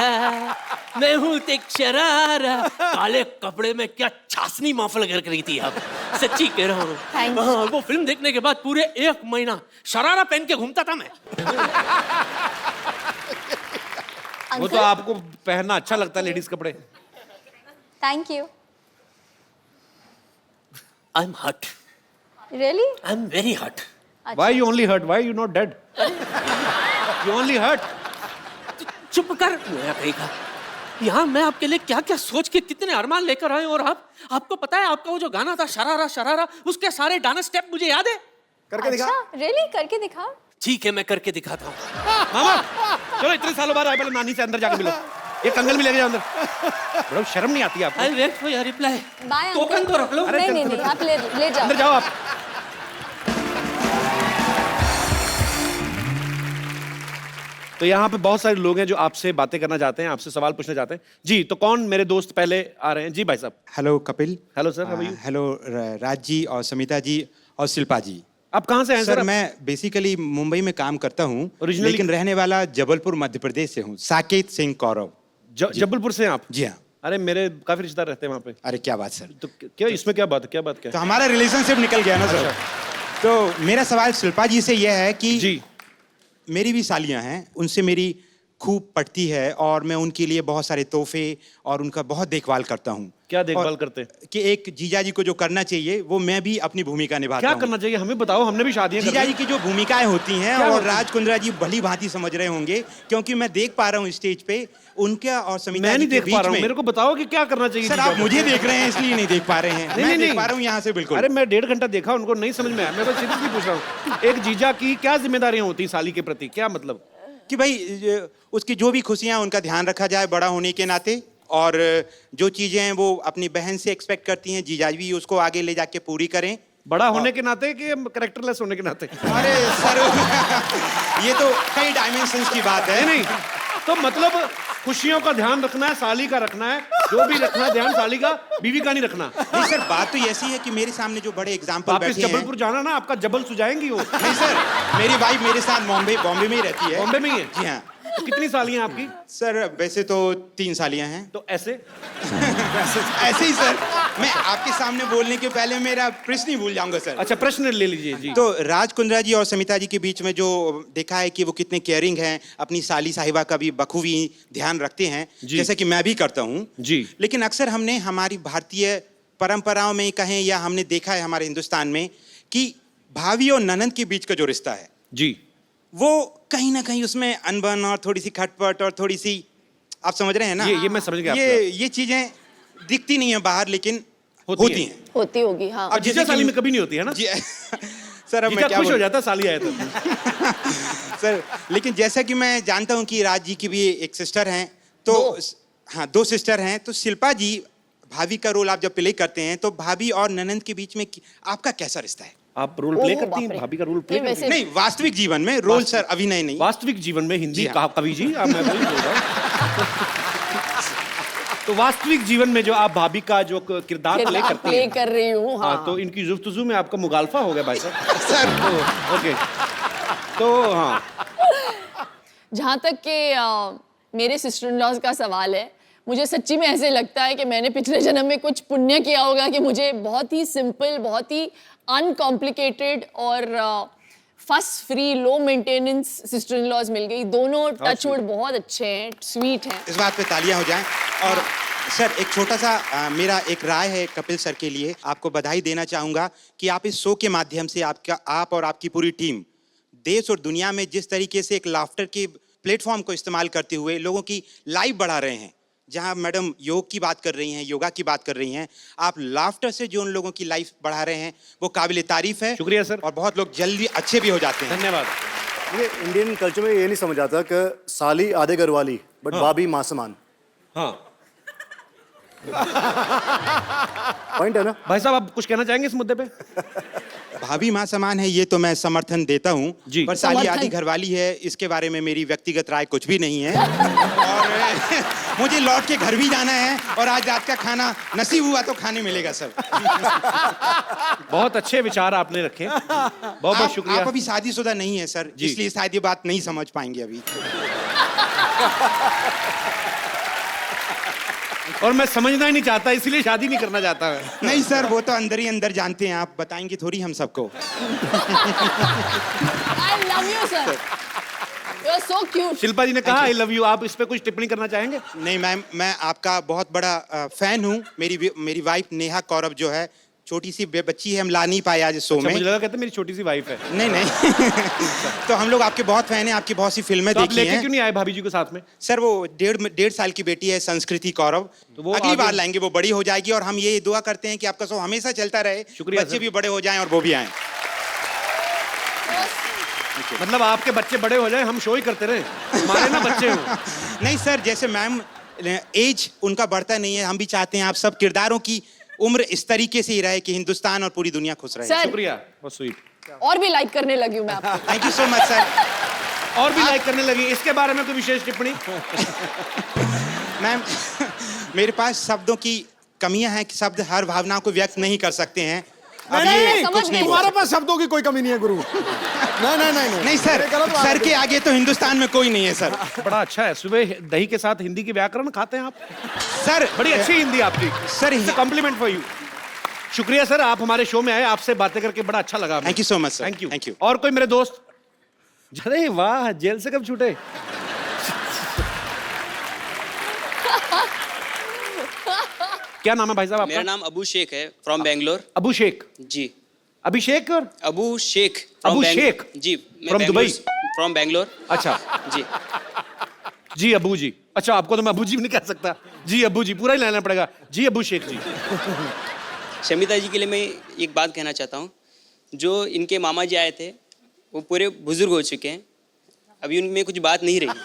मैं हूँ एक शरारा। काले कपड़े में क्या छासनी महफिल कर रही थी आप। सच्ची कह रहा हूँ। Thank you. हाँ, वो फिल्म देखने के बाद पूरे 1 महीना शरारा पहन के घूमता था मैं। वो तो आपको पहनना अच्छा लगता है, लेडीज कपड़े। Thank you. आई एम हट। रियली? आई एम वेरी हट। Why you only hurt? Why you not dead? You only hurt. चुप कर। मैं कहेगा यहाँ मैं आपके लिए क्या क्या सोच के कितने अरमान लेकर आए, और आपको पता है आपका वो जो गाना था शरारा शरारा, उसके सारे डांस स्टेप मुझे याद है। करके दिखा। अच्छा, रियली? करके दिखा। ठीक है मैं करके दिखाता हूँ। मामा चलो, इतने सालों बाद आए, पहले नानी से अंदर जाके मिलो। ये कंगन भी लेके जाओ अंदर। बड़ा शर्म नहीं आती आपको? I wait for your reply. Bye token तो रख लो। नहीं नहीं नहीं, आप ले जाओ। अंदर जाओ आप। तो यहाँ पे बहुत सारे लोग हैं जो आपसे बातें करना चाहते हैं, आपसे सवाल पूछना चाहते हैं। जी तो कौन मेरे दोस्त पहले आ रहे हैं? जी भाई साहब। Hello Kapil. Hello sir, how are you? Hello Raj ji और समिता जी और शिल्पा जी। आप कहाँ से हैं सर सर? मैं बेसिकली मुंबई में काम करता हूँ, Originally- लेकिन रहने वाला जबलपुर मध्य प्रदेश से हूँ। साकेत सिंह कौरव। जबलपुर से हैं आप? जी हाँ। अरे मेरे काफी रिश्तेदार रहते हैं वहाँ पे। अरे क्या बात सर। तो क्या इसमें क्या बात है? क्या बात क्या तो हमारा रिलेशनशिप निकल गया ना सर। तो मेरा सवाल शिल्पा जी से यह है कि जी मेरी भी सालियाँ हैं, उनसे मेरी खूब पड़ती है और मैं उनके लिए बहुत सारे तोहफे और उनका बहुत देखभाल करता हूँ। क्या देखभाल और करते हैं? कि एक जीजा जी को जो करना चाहिए वो मैं भी अपनी भूमिका निभाता क्या हूँ। करना चाहिए हमें बताओ, हमने भी शादियां जीजा कर जी ली। की जो भूमिकाएं होती हैं क्या और होती हैं? राज कुंद्रा जी भली भांति समझ रहे होंगे, क्योंकि मैं देख पा रहा हूँ स्टेज पे उनका और समिता मैं जी नहीं के देख बीच पा रहा हूँ, में। मेरे को बताओ कि क्या करना चाहिए। सर जीजा आप को। मुझे देख रहे हैं इसलिए नहीं देख पा रहे हैं। नहीं, मैं नहीं, देख पा रहा हूँ यहाँ से बिल्कुल। अरे मैं 1.5 घंटा देखा, उनको नहीं समझ में आया। मैं बस सीरियसली पूछ रहा हूँ, एक जीजा की क्या जिम्मेदारियां होती हैं साली के प्रति? क्या मतलब? कि भाई उसकी जो भी खुशियां उनका ध्यान रखा जाए बड़ा होने के नाते। और जो चीज़ें हैं वो अपनी बहन से एक्सपेक्ट करती हैं, जीजाजी भी उसको आगे ले जाके पूरी करें। बड़ा होने के नाते कि कैरेक्टरलेस होने के नाते? अरे सर ये तो कई डायमेंशंस की बात है। नहीं तो मतलब खुशियों का ध्यान रखना है, साली का रखना है, जो भी रखना है ध्यान, साली का, बीवी का नहीं रखना। नहीं सर, बात तो ऐसी है कि मेरे सामने जो बड़े एग्जाम्पल वापस बैठे हैं। जबलपुर जाना ना, आपका जबल सुझाएंगी वो। नहीं सर, मेरी वाइफ मेरे साथ बॉम्बे में ही रहती है। बॉम्बे में ही है? जी हाँ। तो कितनी सालियां आपकी? सर वैसे तो 3 सालियां हैं। तो ऐसे ऐसे ही सर, मैं आपके सामने बोलने के पहले मेरा प्रश्न ही भूल जाऊंगा सर। अच्छा, प्रश्न ले लीजिए जी। तो राज कुंद्रा जी और समिता जी के बीच में जो देखा है कि वो कितने केयरिंग हैं, अपनी साली साहिबा का भी बखूबी ध्यान रखते हैं, जैसे कि मैं भी करता हूँ जी। लेकिन अक्सर हमने हमारी भारतीय परंपराओं में कहें या हमने देखा है हमारे हिंदुस्तान में कि भाभी और ननंद के बीच का जो रिश्ता है जी, वो कहीं ना कहीं उसमें अनबन और थोड़ी सी खटपट और थोड़ी सी, आप समझ रहे हैं ना? ये मैं समझ गया ये चीजें दिखती नहीं है बाहर, लेकिन होती हैं। होती होगी, हाँ। अब जीजा साली में कभी नहीं होती है ना? जी सर, अब जीजा मैं क्या खुश हो बोलूं? जाता है साली आए तो। सर लेकिन जैसा कि मैं जानता हूं कि राज जी की भी एक सिस्टर हैं, तो हाँ 2 सिस्टर हैं, तो शिल्पा जी भाभी का रोल आप जब प्ले करते हैं तो भाभी और ननंद के बीच में आपका कैसा रिश्ता है? आप रोल प्ले ओह, करती हैं? बाप रे। भाभी का रोल प्ले नहीं, करती हैं? वैसे- नहीं, वास्तविक जीवन में रोल सर, अभिनय नहीं। वास्तविक जीवन में हिंदी जी हाँ। कहा कवि जी, मैं वही बोल रहा हूँ। तो वास्तविक जीवन में जो आप भाभी का जो किरदार प्ले करती प्ले हैं, कर रही हूँ, हाँ, हाँ। तो इनकी जुफ्तजू में आपका मुगालफा हो गया भाई साहब। सर तो ओके, तो हाँ, जहाँ तक कि मेरे सिस्टर इन लॉज का सवाल है, मुझे सच्ची में ऐसे लगता है कि मैंने पिछले जन्म में कुछ पुण्य किया होगा कि मुझे बहुत ही सिंपल, बहुत ही अनकॉम्प्लिकेटेड और fuss free, low maintenance sister in laws मिल गई। दोनों टचवुड बहुत अच्छे हैं, स्वीट हैं। इस बात पे तालियां हो जाएं। और सर एक छोटा सा मेरा एक राय है कपिल सर के लिए, आपको बधाई देना चाहूंगा कि आप इस शो के माध्यम से आप और आपकी पूरी टीम देश और दुनिया में जिस तरीके से एक लाफ्टर के प्लेटफॉर्म को इस्तेमाल करते हुए लोगों की लाइफ बढ़ा रहे हैं। जहां मैडम योग की बात कर रही हैं, योगा की बात कर रही हैं, आप लाफ्टर से जो उन लोगों की लाइफ बढ़ा रहे हैं वो काबिल तारीफ है। शुक्रिया सर। और बहुत लोग जल्दी अच्छे भी हो जाते हैं। धन्यवाद। ये इंडियन कल्चर में ये नहीं समझ आता कि साली आधे घर वाली बट भाभी माँ समान। हाँ पॉइंट है ना? भाई साहब, आप कुछ कहना चाहेंगे इस मुद्दे पे? भाभी माँ समान है, ये तो मैं समर्थन देता हूँ जी। पर साली समर्थन। आधी घरवाली है, इसके बारे में मेरी व्यक्तिगत राय कुछ भी नहीं है। और मुझे लौट के घर भी जाना है और आज रात का खाना नसीब हुआ तो खाने मिलेगा सर। बहुत अच्छे विचार आपने रखे, बहुत बहुत शुक्रिया। आप अभी शादीशुदा नहीं है सर, जी। इसलिए शायद ये बात नहीं समझ पाएंगे अभी। और मैं समझना ही नहीं चाहता, इसीलिए शादी नहीं करना चाहता मैं। नहीं सर, वो तो अंदर ही अंदर जानते हैं, आप बताएंगे थोड़ी हम सबको। I love you, sir. You are so cute. Shilpa जी ने कहा आई लव यू, आप इस पे कुछ टिप्पणी करना चाहेंगे? नहीं मैम, मैं आपका बहुत बड़ा फैन हूँ। मेरी वाइफ नेहा कौरव जो है, छोटी सी बच्ची है, हम ला नहीं पाए आज इस शो अच्छा, में। मुझे लगा कहते मेरी छोटी सी वाइफ है। नहीं नहीं तो हम लोग आपके बहुत फैन हैं, आपकी बहुत सी फिल्में तो आप देखी लेके हैं। क्यों नहीं आए भाभी जी को साथ में? सर वो 1.5 साल की बेटी है संस्कृति कौरव, तो वो अगली आगे- बार लाएंगे, वो बड़ी हो जाएगी और हम ये दुआ करते हैं कि आपका शो हमेशा चलता रहे, शुक्रिया बच्चे सर। भी बड़े हो जाएं और वो भी आएं। मतलब आपके बच्चे बड़े हो जाए, हम शो ही करते रहे, हमारे ना बच्चे हो। नहीं सर, जैसे मैम एज उनका बढ़ता नहीं है, हम भी चाहते हैं आप सब किरदारों की उम्र इस तरीके से ही रहे कि हिंदुस्तान और पूरी दुनिया खुश रहे। सर, शुक्रिया, बहुत स्वीट। और भी लाइक करने लगी हूँ मैं आपको। Thank you so much sir. और भी लाइक करने लगी, इसके बारे में कोई विशेष टिप्पणी? मैम मेरे पास शब्दों की कमियां हैं कि शब्द हर भावना को व्यक्त नहीं कर सकते हैं। अब नहीं, ये नहीं, समझ कुछ गई। नहीं बोल तुम्हारे पास शब्दों की कोई कमी नहीं है गुरु। नहीं नहीं नहीं नहीं सर, ये गलत बात सर है। के आगे तो हिंदुस्तान में कोई नहीं है सर। बड़ा अच्छा है, सुबह दही के साथ हिंदी की व्याकरण खाते हैं आप? सर बड़ी अच्छी हिंदी आपकी सर, कॉम्प्लीमेंट फॉर यू। शुक्रिया सर, आप हमारे शो में आए, आपसे बातें करके बड़ा अच्छा लगा। Thank you so much sir. Thank you. Thank you. और कोई मेरे दोस्त? अरे वाह, जेल से कब छूटे? क्या नाम है भाई साहब आपका? मेरा नाम अबू शेख है, फ्रॉम बेंगलोर। अबू शेख। जी, अभिषेक और अबू शेख अबू शेख? जी, From दुबई? फ्रॉम बेंगलोर। अच्छा जी, जी अबू जी। अच्छा, आपको तो मैं अबू जी भी नहीं कह सकता, जी अबू जी पूरा ही लेना पड़ेगा। जी अबू शेख जी। शमिता जी के लिए मैं एक बात कहना चाहता हूँ। जो इनके मामा जी आए थे वो पूरे बुजुर्ग हो चुके हैं, अभी उनमें कुछ बात नहीं रही।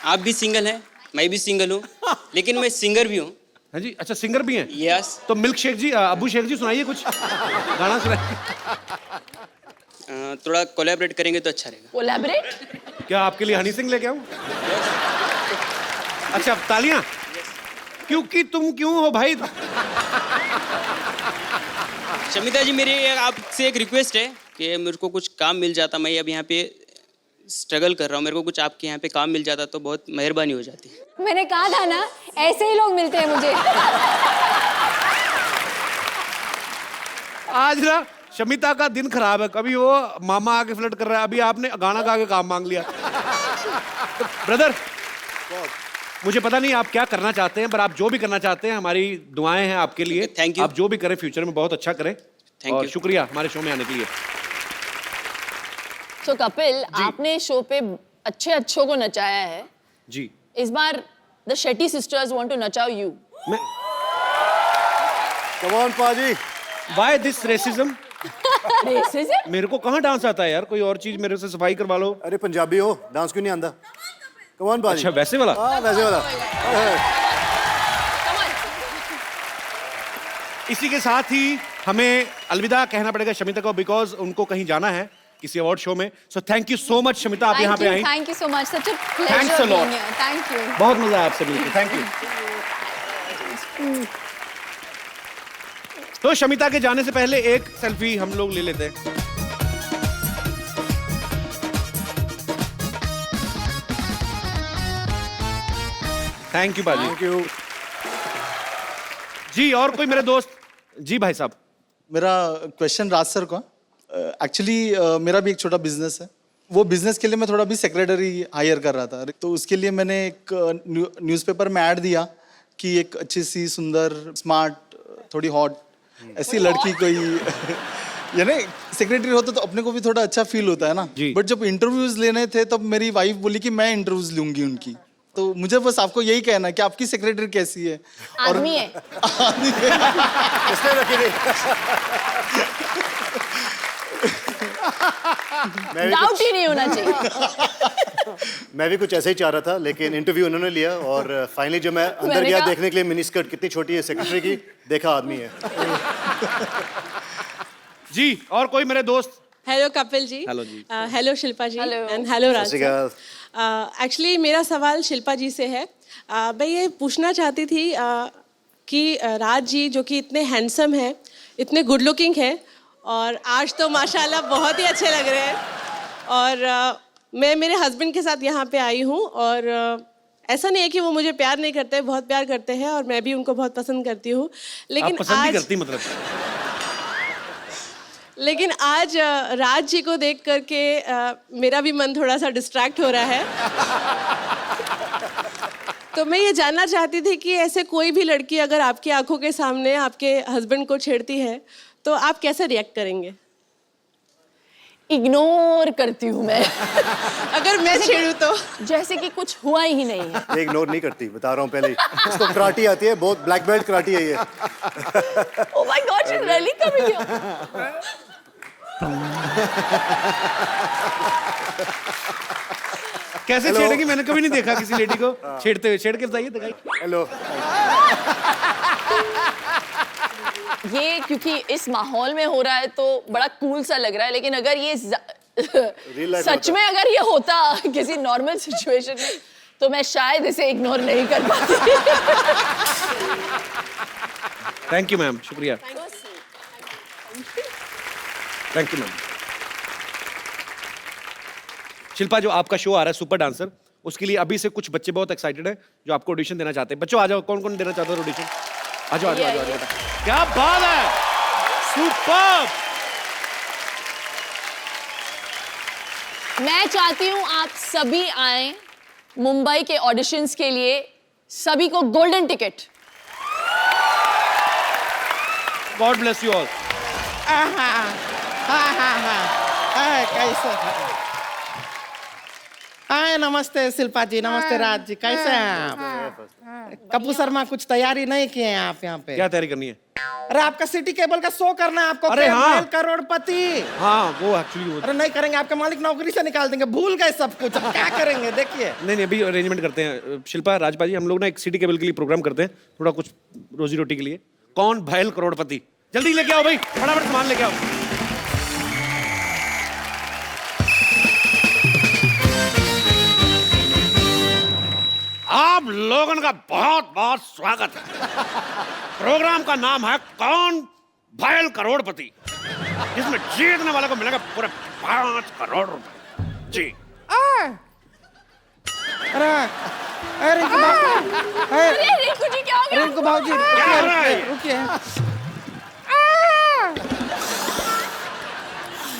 आप भी सिंगल हैं, मैं भी सिंगल हूँ, लेकिन मैं सिंगर भी हूँ। हाँ जी, अच्छा सिंगर भी हैं। यस। तो मिल्क शेख जी, अबू शेख जी सुनाइए कुछ गाना सुनाइए। थोड़ा कोलैबोरेट करेंगे तो अच्छा रहेगा। कोलैबोरेट? क्या आपके लिए हनी सिंह लेके आऊं? अच्छा तालियां। क्योंकि तुम क्यों हो भाई? शमिता जी, मेरी आपसे एक रिक्वेस्ट है कि मेरे को कुछ काम मिल जाता, मैं अब यहाँ पे स्ट्रगल कर रहा हूँ, मेरे को कुछ आपके यहाँ पे काम मिल जाता तो बहुत मेहरबानी हो जाती। मैंने कहा था ना, ऐसे ही लोग मिलते हैं मुझे। आज ना शमिता का दिन खराब है, कभी वो मामा आके फ्लर्ट कर रहा है, अभी आपने गाना गा के काम मांग लिया। तो ब्रदर, मुझे पता नहीं आप क्या करना चाहते हैं, पर आप जो भी करना चाहते हैं हमारी दुआएं हैं आपके लिए। Thank you. आप जो भी करें फ्यूचर में बहुत अच्छा करें। थैंक और यू। शुक्रिया हमारे शो में आने के लिए। तो कपिल, आपने शो पे अच्छों को नचाया है। जी। इस बार the Shetty sisters want to नचाओ यू। मैं कम ऑन पाजी। Why this racism? रेसिज्म? मेरे को कहाँ डांस आता है यार, कोई और चीज मेरे से सफाई करवा लो। अरे पंजाबी हो, डांस क्यों नहीं आंदा? कम ऑन पाजी। अच्छा वैसे वाला? हाँ वैसे वाला। इसी के साथ ही हमें अलविदा कहना पड़ेगा शमिता को, बिकॉज उनको कहीं जाना है किसी अवार्ड शो में। So thank you so much Shamita, आप यहाँ पे आई। Thank you so much, such a Thanks a pleasure lot. Being here. Thank you. बहुत मजा आया आपसे मिलकर, थैंक यू। तो शमिता के जाने से पहले एक सेल्फी हम लोग ले लेते हैं। थैंक यू बाजी। Thank you. जी और कोई मेरे दोस्त? जी भाई साहब। मेरा क्वेश्चन राज सर को। एक्चुअली मेरा भी एक छोटा बिजनेस है, वो बिजनेस के लिए मैं थोड़ा भी सेक्रेटरी हायर कर रहा था, तो उसके लिए मैंने एक न्यूज़पेपर में ऐड दिया कि एक अच्छी सी सुंदर स्मार्ट थोड़ी हॉट ऐसी लड़की कोई यानी सेक्रेटरी होता तो अपने को भी थोड़ा अच्छा फील होता है ना। जी। बट जब इंटरव्यूज लेने थे तब मेरी वाइफ बोली कि मैं इंटरव्यूज लूंगी उनकी, तो मुझे बस आपको यही कहना है कि आपकी सेक्रेटरी कैसी है? आदमी है। इसने रखी थी। डाउट ही नहीं होना चाहिए। मैं भी कुछ ऐसे ही चाह रहा था, लेकिन इंटरव्यू उन्होंने लिया और फाइनली जब मैं अंदर मैंने गया कहा- देखने के लिए मिनी स्कर्ट कितनी छोटी है सेक्रेटरी की, देखा आदमी है। जी और कोई मेरे दोस्त? हेलो कपिल जी। हेलो जी। Hello Shilpa ji. Hello. And hello Raj सत श्री अकाल। एक्चुअली मेरा सवाल शिल्पा जी से है। मैं ये पूछना चाहती थी कि राज जी जो कि इतने हैंडसम हैं, इतने गुड लुकिंग हैं, और आज तो माशाल्लाह बहुत ही अच्छे लग रहे हैं, और मैं मेरे हस्बैंड के साथ यहाँ पे आई हूँ, और ऐसा नहीं है कि वो मुझे प्यार नहीं करते, बहुत प्यार करते हैं, और मैं भी उनको बहुत पसंद करती हूँ। लेकिन आप पसंद नहीं आज करती मतलब? लेकिन आज राज जी को देख करके मेरा भी मन थोड़ा सा डिस्ट्रैक्ट हो रहा है। तो मैं ये जानना चाहती थी कि ऐसे कोई भी लड़की अगर आपकी आंखों के सामने आपके हस्बैंड को छेड़ती है तो आप कैसे रिएक्ट करेंगे? इग्नोर करती हूँ मैं। अगर मैं छेड़ूं तो? जैसे कि कुछ हुआ ही नहीं है। ये इग्नोर नहीं करती, बता रहा हूँ पहले ही। इसको कराटी आती है, बहुत ब्लैक बेल्ट कराटी है ये। Oh my God, she's really coming here. कैसे छेड़ेगी? मैंने कभी नहीं देखा किसी लेडी को छेड़ते हुए। छेड़ के बताइए, दिखाइए। हेलो। ये क्योंकि इस माहौल में हो रहा है तो बड़ा कूल सा लग रहा है, लेकिन अगर ये life सच में अगर ये होता किसी नॉर्मल सिचुएशन में तो मैं शायद इसे इग्नोर नहीं कर पाती। थैंक यू मैम, शुक्रिया। Thank you ma'am. शिल्पा, जो आपका शो आ रहा है सुपर डांसर, उसके लिए अभी से कुछ बच्चे बहुत एक्साइटेड हैं जो आपको ऑडिशन देना चाहते हैं। बच्चों आ जाओ, कौन कौन देना चाहते हो ऑडिशन? आ जाओ, आ जाओ, आ जाओ, आ जाओ। क्या बात है, सुपर। मैं चाहती हूँ आप सभी आए मुंबई के ऑडिशंस के लिए, सभी को golden ticket. God bless you all. कैसे? हाय, नमस्ते शिल्पा जी, नमस्ते राज जी, कैसे हैं आप? कपूर शर्मा कुछ तैयारी नहीं किए हैं आप यहाँ पे? क्या तैयारी करनी है? अरे आपका सिटी केबल का शो करना है आपको। अरे हाँ। करोड़पति। हाँ वो एक्चुअली अरे नहीं करेंगे, आपके मालिक नौकरी से निकाल देंगे, भूल गए सब कुछ, अब क्या करेंगे देखिए। नहीं अभी अरेंजमेंट करते हैं। शिल्पा राजपाल जी, हम लोग ना एक सिटी केबल के लिए प्रोग्राम करते हैं, थोड़ा कुछ रोजी रोटी के लिए। कौन भैल करोड़पति, जल्दी लेके आओ भाई, फटाफट सामान लेके आओ। आप लोगों का बहुत बहुत स्वागत है। प्रोग्राम का नाम है कौन भैल करोड़पति, जिसमें जीतने वाले को मिलेगा पूरे 5 करोड़ रुपए। जी अरे रिंकू जी क्या हो गया? रिंकू भाजी क्या हो रहा है? रुकिए।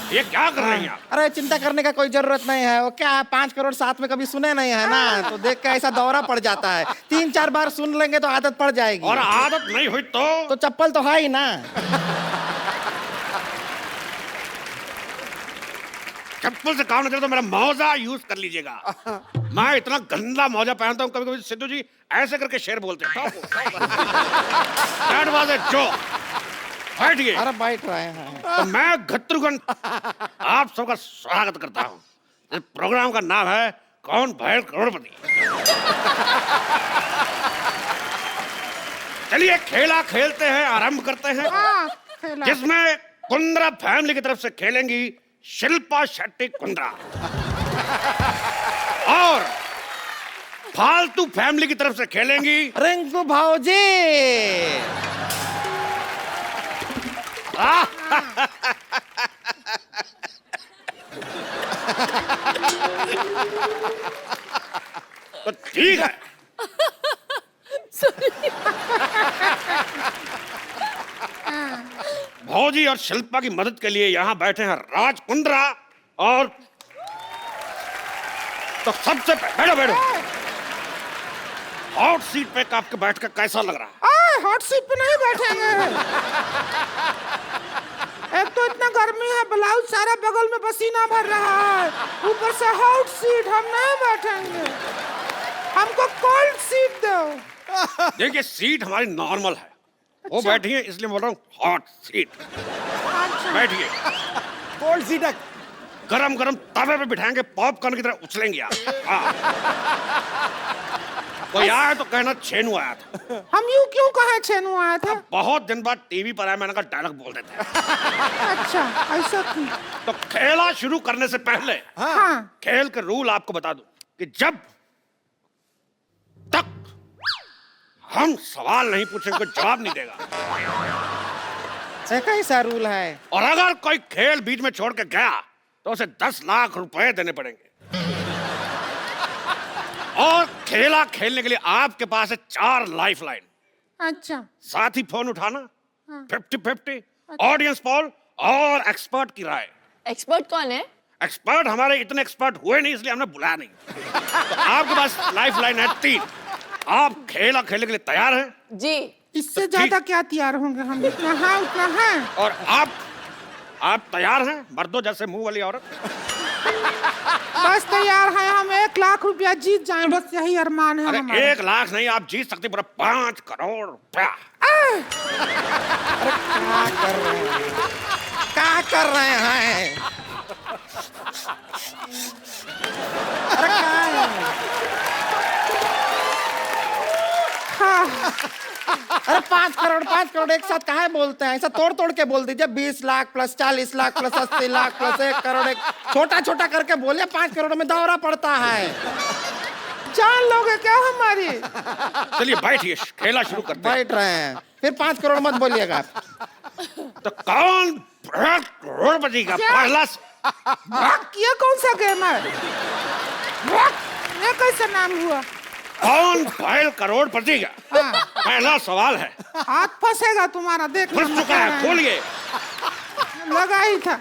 ये क्या कर रही हैं आप? अरे चिंता करने का कोई जरूरत नहीं है, वो क्या है 5 करोड़ साथ में कभी सुने नहीं है ना, तो देख के ऐसा दौरा पड़ जाता है। 3-4 बार सुन लेंगे तो आदत पड़ जाएगी। और आदत नहीं हुई तो चप्पल तो है ही ना। चप्पल से काम नहीं चलता तो मेरा मौजा यूज कर लीजिएगा। मैं इतना गंदा मौजा पहनता हूँ, कभी कभी सिद्धू जी ऐसे करके शेर बोलते हैं। That was a joke. बैठिए। अरे बैठ रहे हैं। तो मैं घत्रुघन आप सबका स्वागत करता हूँ। इस प्रोग्राम का नाम है कौन भैल करोड़पति। चलिए खेला खेलते हैं, आरंभ करते हैं, जिसमें कुंद्रा फैमिली की तरफ से खेलेंगी शिल्पा शेट्टी कुंद्रा और फालतू फैमिली की तरफ से खेलेंगी रिंकू भाजी। तो ठीक है। भौजी और शिल्पा की मदद के लिए यहाँ बैठे हैं राज कुंद्रा और तो सबसे बैठो बैठो। हॉट सीट पे आपके बैठ कर कैसा लग रहा है? हॉट सीट पे नहीं बैठेंगे। एक तो इतना गर्मी है, ब्लाउज सारा बगल में पसीना भर रहा है, ऊपर से हॉट सीट, हम नहीं बैठेंगे। हमको कोल्ड सीट दो। देखिए सीट हमारी नॉर्मल है, वो बैठी है इसलिए बोल रहा हूँ हॉट सीट। बैठिए। कोल्ड सीट है, गरम गरम तवे पे बिठाएंगे, पॉपकॉर्न की तरह उछलेंगे आप। कोई आया तो कहना छेनू आया था। हम यूं क्यों कहे छेनू आया था? बहुत दिन बाद टीवी पर आया, मैंने कहा डायलॉग बोल देते हैं। अच्छा ऐसा क्यों? तो खेला शुरू करने से पहले हाँ। खेल के रूल आपको बता दूं कि जब तक हम सवाल नहीं पूछेंगे कोई जवाब नहीं देगा। कैसा रूल है? और अगर कोई खेल बीच में छोड़ के गया तो उसे 10 लाख रुपए देने पड़ेंगे। और खेला खेलने के लिए आपके पास है 4 लाइफ लाइन। अच्छा। साथ ही फोन उठाना, 50-50, ऑडियंस पोल और एक्सपर्ट की राय। एक्सपर्ट कौन है? एक्सपर्ट हमारे इतने एक्सपर्ट हुए नहीं इसलिए हमने बुलाया नहीं। तो आपके पास लाइफ लाइन है 3। आप खेला खेलने के लिए तैयार हैं? जी। इससे ज्यादा क्या तैयार होंगे हम, जितना है उतना है। और आप तैयार हैं मर्दों जैसे मुंह वाली औरत? बस तैयार हैं हम, 1 लाख रुपया जीत जाए, बस यही अरमान है हमारा। 1 लाख नहीं, आप जीत सकते पूरा 5 करोड़ रुपया। क्या कर रहे हैं? अरे क्या है? अरे 5 करोड़ एक साथ काहे बोलते हैं? ऐसा तोड़ तोड़ के बोल दीजिए। 20 lakh plus 40 lakh plus 80 lakh plus 1 crore, एक छोटा छोटा करके बोलिए। 5 करोड़ में दौरा पड़ता है। जान लोगे क्या हमारी? चलिए बैठिए, खेला शुरू करते हैं। बैठ रहे हैं, फिर 5 करोड़ मत बोलिएगा। तो कौन करोड़पति का पहला ये कौन सा गेम है? ये कैसा नाम हुआ? कौन भैल करोड़पति का पहला सवाल है। हाथ फंसेगा तुम्हारा, देख फंस चुका है, खोलिए। लगा ही था।